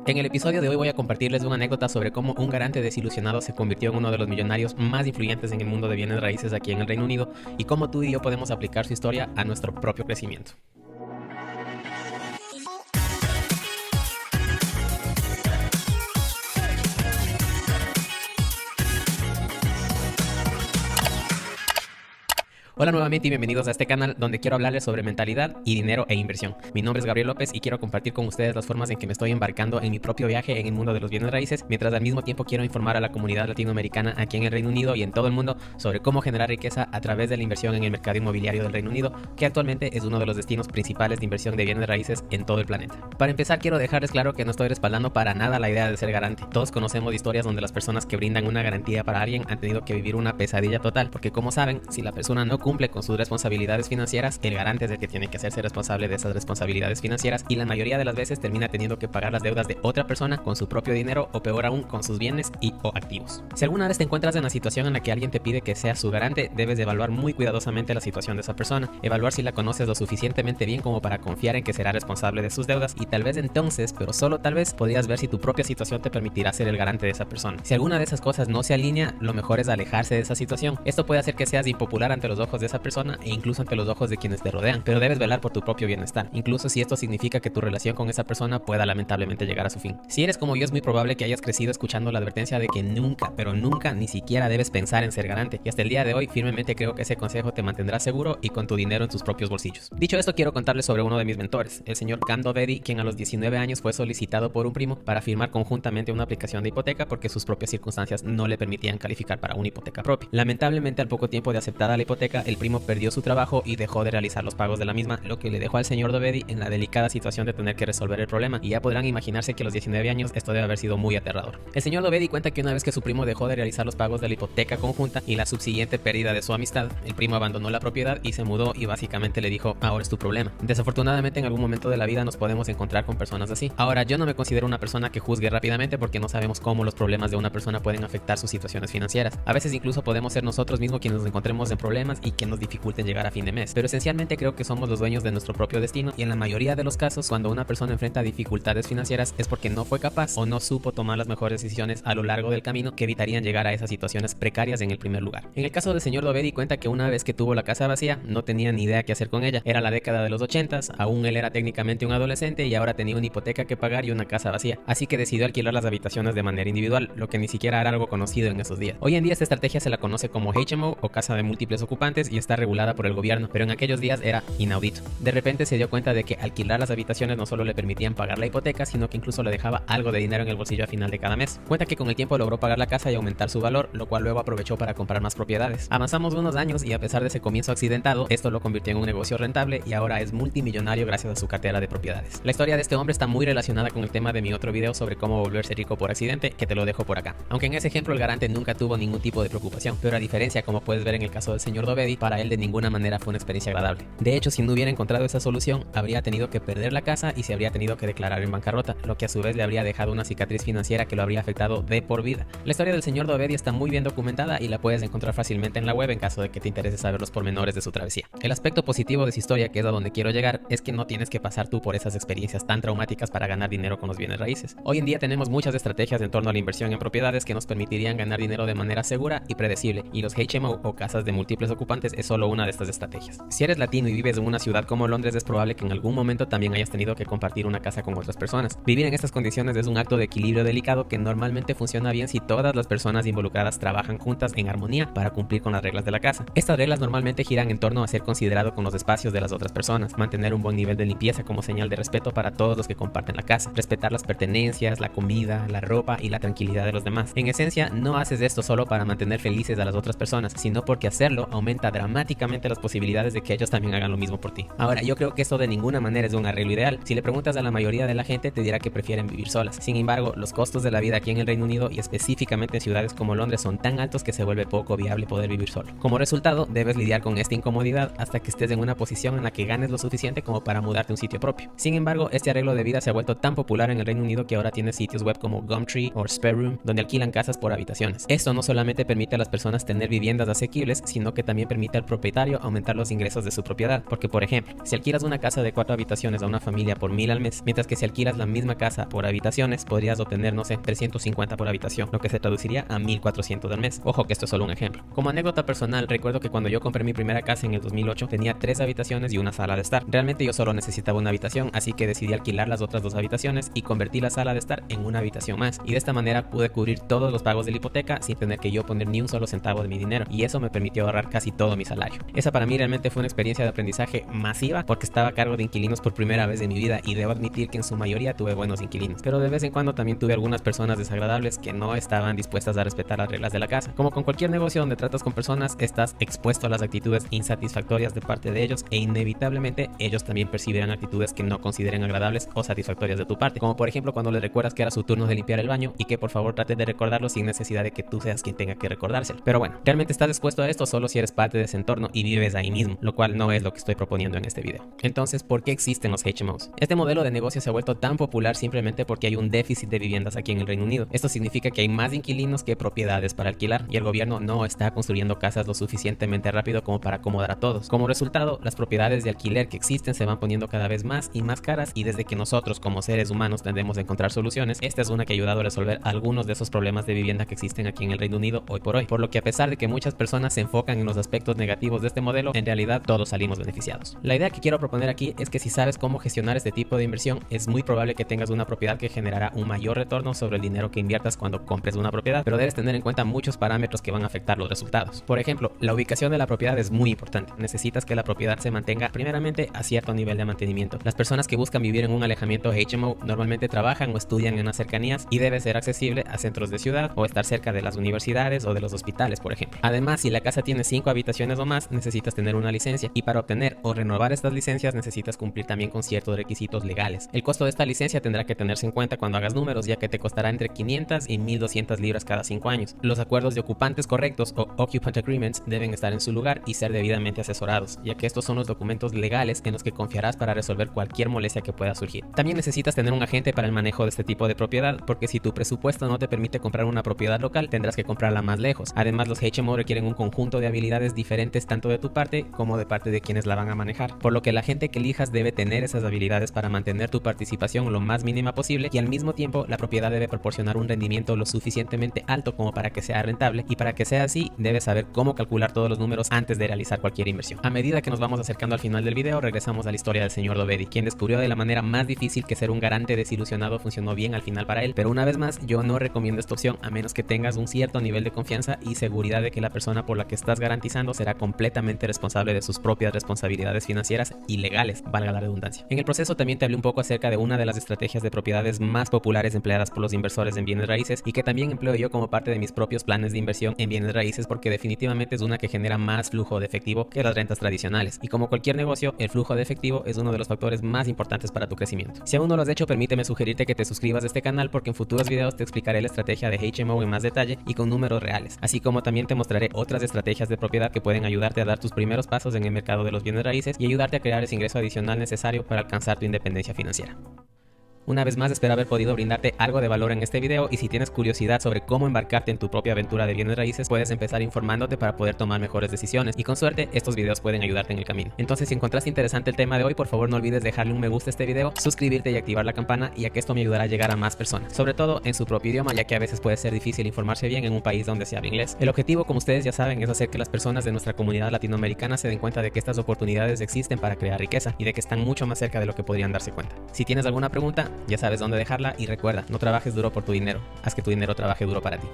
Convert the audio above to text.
En el episodio de hoy voy a compartirles una anécdota sobre cómo un garante desilusionado se convirtió en uno de los millonarios más influyentes en el mundo de bienes raíces aquí en el Reino Unido y cómo tú y yo podemos aplicar su historia a nuestro propio crecimiento. Hola nuevamente y bienvenidos a este canal donde quiero hablarles sobre mentalidad y dinero e inversión. Mi nombre es Gabriel López y quiero compartir con ustedes las formas en que me estoy embarcando en mi propio viaje en el mundo de los bienes raíces, mientras al mismo tiempo quiero informar a la comunidad latinoamericana aquí en el Reino Unido y en todo el mundo sobre cómo generar riqueza a través de la inversión en el mercado inmobiliario del Reino Unido, que actualmente es uno de los destinos principales de inversión de bienes raíces en todo el planeta. Para empezar, quiero dejarles claro que no estoy respaldando para nada la idea de ser garante. Todos conocemos historias donde las personas que brindan una garantía para alguien han tenido que vivir una pesadilla total, porque como saben, si la persona no cumple con sus responsabilidades financieras, el garante es el que tiene que hacerse responsable de esas responsabilidades financieras y la mayoría de las veces termina teniendo que pagar las deudas de otra persona con su propio dinero o peor aún con sus bienes y o activos. Si alguna vez te encuentras en la situación en la que alguien te pide que seas su garante, debes de evaluar muy cuidadosamente la situación de esa persona, evaluar si la conoces lo suficientemente bien como para confiar en que será responsable de sus deudas y tal vez entonces, pero solo tal vez, podrías ver si tu propia situación te permitirá ser el garante de esa persona. Si alguna de esas cosas no se alinea, lo mejor es alejarse de esa situación. Esto puede hacer que seas impopular ante los ojos de esa persona e incluso ante los ojos de quienes te rodean, pero debes velar por tu propio bienestar, incluso si esto significa que tu relación con esa persona pueda lamentablemente llegar a su fin. Si eres como yo, es muy probable que hayas crecido escuchando la advertencia de que nunca, pero nunca, ni siquiera debes pensar en ser garante, y hasta el día de hoy firmemente creo que ese consejo te mantendrá seguro y con tu dinero en tus propios bolsillos. Dicho esto, quiero contarles sobre uno de mis mentores, el señor Cam Dovedi, quien a los 19 años fue solicitado por un primo para firmar conjuntamente una aplicación de hipoteca porque sus propias circunstancias no le permitían calificar para una hipoteca propia. Lamentablemente, al poco tiempo de aceptada la hipoteca, el primo perdió su trabajo y dejó de realizar los pagos de la misma, lo que le dejó al señor Dovedi en la delicada situación de tener que resolver el problema, y ya podrán imaginarse que a los 19 años esto debe haber sido muy aterrador. El señor Dovedi cuenta que una vez que su primo dejó de realizar los pagos de la hipoteca conjunta y la subsiguiente pérdida de su amistad, el primo abandonó la propiedad y se mudó y básicamente le dijo: ahora es tu problema. Desafortunadamente, en algún momento de la vida nos podemos encontrar con personas así. Ahora, yo no me considero una persona que juzgue rápidamente porque no sabemos cómo los problemas de una persona pueden afectar sus situaciones financieras. A veces incluso podemos ser nosotros mismos quienes nos encontremos en problemas y que nos dificulten llegar a fin de mes, pero esencialmente creo que somos los dueños de nuestro propio destino, y en la mayoría de los casos, cuando una persona enfrenta dificultades financieras es porque no fue capaz o no supo tomar las mejores decisiones a lo largo del camino que evitarían llegar a esas situaciones precarias en el primer lugar. En el caso del señor Dovedi, cuenta que una vez que tuvo la casa vacía, no tenía ni idea qué hacer con ella. Era la década de los 80s, aún él era técnicamente un adolescente y ahora tenía una hipoteca que pagar y una casa vacía, así que decidió alquilar las habitaciones de manera individual, lo que ni siquiera era algo conocido en esos días. Hoy en día esta estrategia se la conoce como HMO o casa de múltiples ocupantes y está regulada por el gobierno, pero en aquellos días era inaudito. De repente se dio cuenta de que alquilar las habitaciones no solo le permitían pagar la hipoteca, sino que incluso le dejaba algo de dinero en el bolsillo a final de cada mes. Cuenta que con el tiempo logró pagar la casa y aumentar su valor, lo cual luego aprovechó para comprar más propiedades. Avanzamos unos años y a pesar de ese comienzo accidentado, esto lo convirtió en un negocio rentable y ahora es multimillonario gracias a su cartera de propiedades. La historia de este hombre está muy relacionada con el tema de mi otro video sobre cómo volverse rico por accidente, que te lo dejo por acá. Aunque en ese ejemplo el garante nunca tuvo ningún tipo de preocupación, pero a diferencia, como puedes ver en el caso del señor Dovedi, para él de ninguna manera fue una experiencia agradable. De hecho, si no hubiera encontrado esa solución, habría tenido que perder la casa y se habría tenido que declarar en bancarrota, lo que a su vez le habría dejado una cicatriz financiera que lo habría afectado de por vida. La historia del señor Dovedi está muy bien documentada y la puedes encontrar fácilmente en la web en caso de que te interese saber los pormenores de su travesía. El aspecto positivo de su historia, que es a donde quiero llegar, es que no tienes que pasar tú por esas experiencias tan traumáticas para ganar dinero con los bienes raíces. Hoy en día tenemos muchas estrategias en torno a la inversión en propiedades que nos permitirían ganar dinero de manera segura y predecible, y los HMO o casas de múltiples ocupantes es solo una de estas estrategias. Si eres latino y vives en una ciudad como Londres, es probable que en algún momento también hayas tenido que compartir una casa con otras personas. Vivir en estas condiciones es un acto de equilibrio delicado que normalmente funciona bien si todas las personas involucradas trabajan juntas en armonía para cumplir con las reglas de la casa. Estas reglas normalmente giran en torno a ser considerado con los espacios de las otras personas, mantener un buen nivel de limpieza como señal de respeto para todos los que comparten la casa, respetar las pertenencias, la comida, la ropa y la tranquilidad de los demás. En esencia, no haces esto solo para mantener felices a las otras personas, sino porque hacerlo aumenta dramáticamente las posibilidades de que ellos también hagan lo mismo por ti. Ahora, yo creo que esto de ninguna manera es un arreglo ideal. Si le preguntas a la mayoría de la gente, te dirá que prefieren vivir solas. Sin embargo, los costos de la vida aquí en el Reino Unido y específicamente en ciudades como Londres son tan altos que se vuelve poco viable poder vivir solo. Como resultado, debes lidiar con esta incomodidad hasta que estés en una posición en la que ganes lo suficiente como para mudarte a un sitio propio. Sin embargo, este arreglo de vida se ha vuelto tan popular en el Reino Unido que ahora tiene sitios web como Gumtree o Spare Room, donde alquilan casas por habitaciones. Esto no solamente permite a las personas tener viviendas asequibles, sino que también permite permite al propietario aumentar los ingresos de su propiedad, porque por ejemplo, si alquilas una casa de 4 habitaciones a una familia por 1000 al mes, mientras que si alquilas la misma casa por habitaciones, podrías obtener, no sé, 350 por habitación, lo que se traduciría a 1400 al mes. Ojo que esto es solo un ejemplo. Como anécdota personal, recuerdo que cuando yo compré mi primera casa en el 2008, tenía 3 habitaciones y una sala de estar. Realmente yo solo necesitaba una habitación, así que decidí alquilar las otras 2 habitaciones y convertí la sala de estar en una habitación más. Y de esta manera pude cubrir todos los pagos de la hipoteca sin tener que yo poner ni un solo centavo de mi dinero. Y eso me permitió ahorrar casi todo mi salario. Esa para mí realmente fue una experiencia de aprendizaje masiva porque estaba a cargo de inquilinos por primera vez en mi vida y debo admitir que en su mayoría tuve buenos inquilinos. Pero de vez en cuando también tuve algunas personas desagradables que no estaban dispuestas a respetar las reglas de la casa. Como con cualquier negocio donde tratas con personas, estás expuesto a las actitudes insatisfactorias de parte de ellos e inevitablemente ellos también percibirán actitudes que no consideren agradables o satisfactorias de tu parte. Como por ejemplo cuando les recuerdas que era su turno de limpiar el baño y que por favor trate de recordarlo sin necesidad de que tú seas quien tenga que recordárselo. Pero bueno, realmente estás expuesto a esto solo si eres parte de ese entorno y vives ahí mismo, lo cual no es lo que estoy proponiendo en este video. Entonces, ¿por qué existen los HMOs? Este modelo de negocio se ha vuelto tan popular simplemente porque hay un déficit de viviendas aquí en el Reino Unido. Esto significa que hay más inquilinos que propiedades para alquilar y el gobierno no está construyendo casas lo suficientemente rápido como para acomodar a todos. Como resultado, las propiedades de alquiler que existen se van poniendo cada vez más y más caras y desde que nosotros como seres humanos tendemos a encontrar soluciones, esta es una que ha ayudado a resolver algunos de esos problemas de vivienda que existen aquí en el Reino Unido hoy por hoy. Por lo que a pesar de que muchas personas se enfocan en los aspectos negativos de este modelo, en realidad todos salimos beneficiados. La idea que quiero proponer aquí es que si sabes cómo gestionar este tipo de inversión, es muy probable que tengas una propiedad que generará un mayor retorno sobre el dinero que inviertas cuando compres una propiedad, pero debes tener en cuenta muchos parámetros que van a afectar los resultados. Por ejemplo, la ubicación de la propiedad es muy importante. Necesitas que la propiedad se mantenga primeramente a cierto nivel de mantenimiento. Las personas que buscan vivir en un alejamiento HMO normalmente trabajan o estudian en las cercanías y debe ser accesible a centros de ciudad o estar cerca de las universidades o de los hospitales, por ejemplo. Además, si la casa tiene 5 habitaciones o más, necesitas tener una licencia y para obtener o renovar estas licencias necesitas cumplir también con ciertos requisitos legales. El costo de esta licencia tendrá que tenerse en cuenta cuando hagas números, ya que te costará entre 500 y 1200 libras cada 5 años. Los acuerdos de ocupantes correctos o Occupant Agreements deben estar en su lugar y ser debidamente asesorados, ya que estos son los documentos legales en los que confiarás para resolver cualquier molestia que pueda surgir. También necesitas tener un agente para el manejo de este tipo de propiedad, porque si tu presupuesto no te permite comprar una propiedad local, tendrás que comprarla más lejos. Además, los HMO requieren un conjunto de habilidades diferentes tanto de tu parte como de parte de quienes la van a manejar, por lo que la gente que elijas debe tener esas habilidades para mantener tu participación lo más mínima posible y al mismo tiempo la propiedad debe proporcionar un rendimiento lo suficientemente alto como para que sea rentable, y para que sea así debes saber cómo calcular todos los números antes de realizar cualquier inversión. A medida que nos vamos acercando al final del video, regresamos a la historia del señor Dovedi, quien descubrió de la manera más difícil que ser un garante desilusionado funcionó bien al final para él, pero una vez más yo no recomiendo esta opción a menos que tengas un cierto nivel de confianza y seguridad de que la persona por la que estás garantizando será completamente responsable de sus propias responsabilidades financieras y legales, valga la redundancia. En el proceso también te hablé un poco acerca de una de las estrategias de propiedades más populares empleadas por los inversores en bienes raíces y que también empleo yo como parte de mis propios planes de inversión en bienes raíces, porque definitivamente es una que genera más flujo de efectivo que las rentas tradicionales, y como cualquier negocio, el flujo de efectivo es uno de los factores más importantes para tu crecimiento. Si aún no lo has hecho, permíteme sugerirte que te suscribas a este canal, porque en futuros videos te explicaré la estrategia de HMO en más detalle y con números reales, así como también te mostraré otras estrategias de propiedad que pueden ayudarte a dar tus primeros pasos en el mercado de los bienes raíces y ayudarte a crear ese ingreso adicional necesario para alcanzar tu independencia financiera. Una vez más, espero haber podido brindarte algo de valor en este video, y si tienes curiosidad sobre cómo embarcarte en tu propia aventura de bienes raíces, puedes empezar informándote para poder tomar mejores decisiones, y con suerte estos videos pueden ayudarte en el camino. Entonces, si encontraste interesante el tema de hoy, por favor no olvides dejarle un me gusta a este video, suscribirte y activar la campana, ya que esto me ayudará a llegar a más personas, sobre todo en su propio idioma, ya que a veces puede ser difícil informarse bien en un país donde se habla inglés. El objetivo, como ustedes ya saben, es hacer que las personas de nuestra comunidad latinoamericana se den cuenta de que estas oportunidades existen para crear riqueza y de que están mucho más cerca de lo que podrían darse cuenta. Si tienes alguna pregunta, ya sabes dónde dejarla, y recuerda, no trabajes duro por tu dinero, haz que tu dinero trabaje duro para ti.